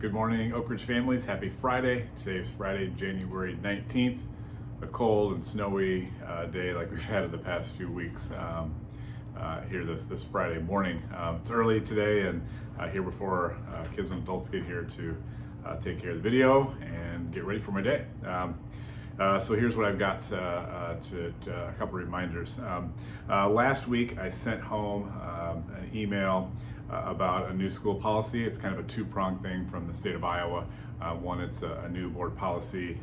Good morning, Oak Ridge families. Happy Friday. Today is Friday, January 19th. A cold and snowy day like we've had in the past few weeks here this Friday morning. It's early today and here before kids and adults get here to take care of the video and get ready for my day. So here's what I've got a couple reminders. Last week I sent home an email about a new school policy. It's kind of a two-pronged thing from the state of Iowa. One, it's a new board policy,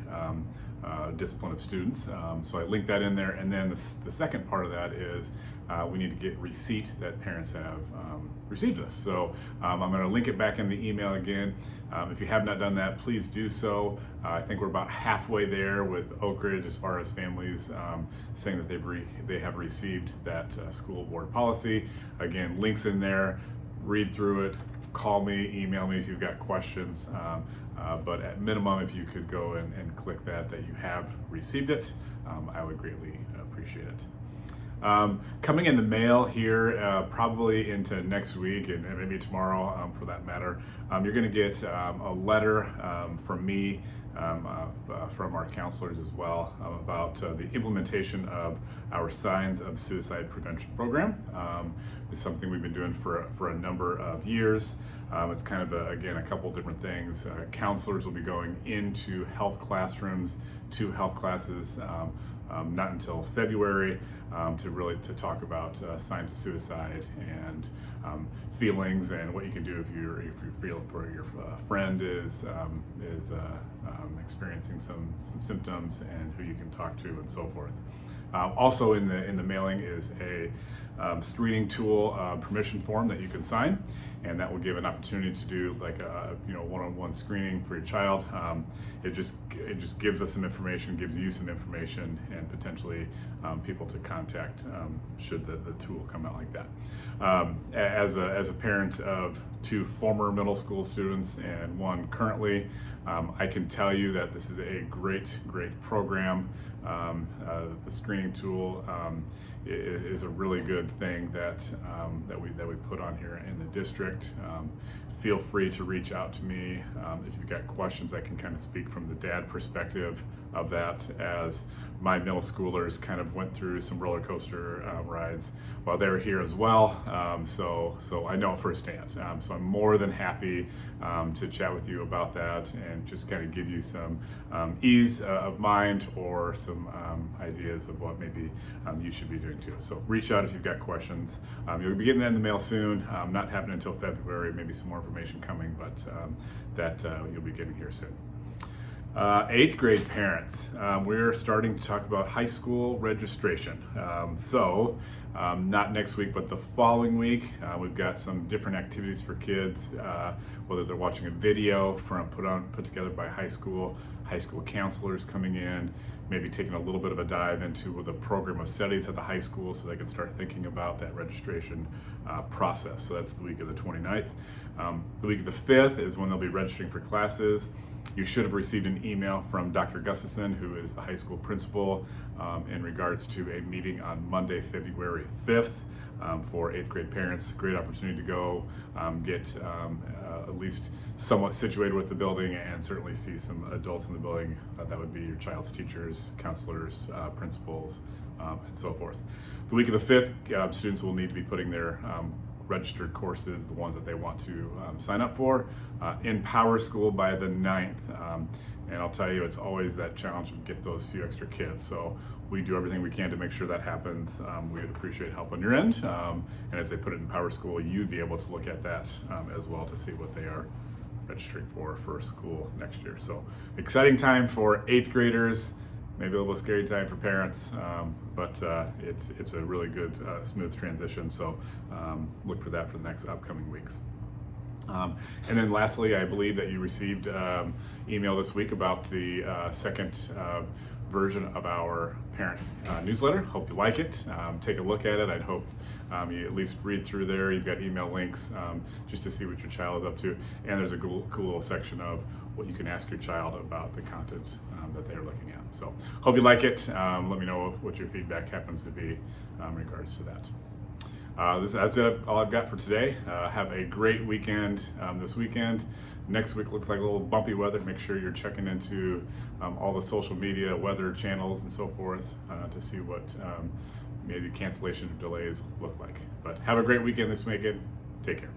discipline of students. So I linked that in there. And then the second part of that is we need to get receipt that parents have received this. So I'm going to link it back in the email again. If you have not done that, please do so. I think we're about halfway there with Oak Ridge as far as families saying that they have received that school board policy. Again, links in there. Read through it, call me, email me if you've got questions. But at minimum, if you could go and click that you have received it, I would greatly appreciate it. Coming in the mail here, probably into next week and maybe tomorrow for that matter, you're going to get a letter from me, from our counselors as well, about the implementation of our Signs of Suicide Prevention program. It's something we've been doing for a number of years. It's kind of, again, a couple different things. Counselors will be going into health classrooms, to health classes, not until February, to talk about signs of suicide and feelings and what you can do if you feel for your friend is experiencing some symptoms and who you can talk to and so forth. Also in the mailing is a screening tool permission form that you can sign, and that will give an opportunity to do like a one-on-one screening for your child. It just gives us some information, gives you some information, and potentially people to contact should the tool come out like that. As a parent of two former middle school students and one currently, I can tell you that this is a great program. The screening tool is a really good thing that we put on here in the district. Feel free to reach out to me if you've got questions. I can kind of speak from the dad perspective of that, as my middle schoolers kind of went through some roller coaster rides while they were here as well. So I know firsthand. So I'm more than happy to chat with you about that and just kind of give you some ease of mind or some ideas of what maybe you should be doing too. So reach out if you've got questions. You'll be getting that in the mail soon. Not happening until February, maybe some more information coming, but that you'll be getting here soon. 8th grade parents, we're starting to talk about high school registration. Not next week, but the following week, we've got some different activities for kids, whether they're watching a video put together by high school counselors coming in, maybe taking a little bit of a dive into the program of studies at the high school so they can start thinking about that registration process. So that's the week of the 29th. The week of the 5th is when they'll be registering for classes. You should have received an email from Dr. Gustafson, who is the high school principal, in regards to a meeting on Monday, February 5th for 8th grade parents. Great opportunity to go get at least somewhat situated with the building and certainly see some adults in the building. That would be your child's teachers, counselors, principals, and so forth. The week of the 5th, students will need to be putting their registered courses, the ones that they want to sign up for, in Power School by the 9th. And I'll tell you, it's always that challenge to get those few extra kids. So we do everything we can to make sure that happens. We would appreciate help on your end. And as they put it in Power School, you'd be able to look at that as well to see what they are registering for school next year. So exciting time for 8th graders. Maybe a little scary time for parents, but it's a really good, smooth transition. So look for that for the next upcoming weeks. And then lastly, I believe that you received email this week about the second version of our parent newsletter. Hope you like it. Take a look at it. I'd hope you at least read through there. You've got email links just to see what your child is up to. And there's a cool little section of what you can ask your child about the content that they're looking at. So hope you like it. Let me know what your feedback happens to be in regards to that. That's all I've got for today. Have a great weekend this weekend. Next week looks like a little bumpy weather. Make sure you're checking into all the social media, weather channels, and so forth to see what maybe cancellation or delays look like. But have a great weekend this weekend. Take care.